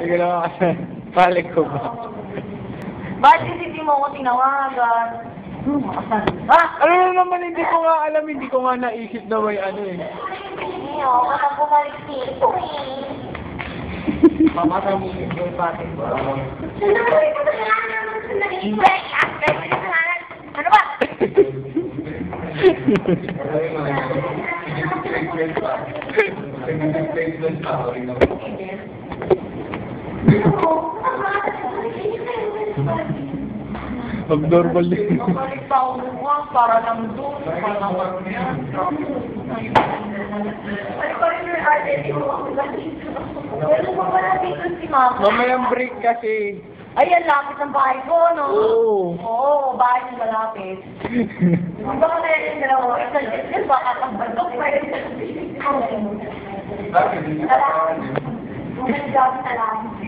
Sige lang kasi. Balik ko ba? Bakit hindi mo ako tinawagan? Ha? Ano na naman, hindi ko nga alam, hindi ko nga naisip na may ano eh. Hindi ako nang bumalik dito eh. Pamata mo yung boyfriend ko. Ano ba? Abnormal din. Bumalik pa ako buwan para lang doon. Para lang yan. Ano pa rin yung ate? Wala pa pala dito si Mama. Mamayang break kasi. Ayan, lapit ng bahay ko, no? Oo. Oo, bahay ng malapit. Baka na yan yung dalawa. Isang baka kabardok pa rin. Salamat. Salamat.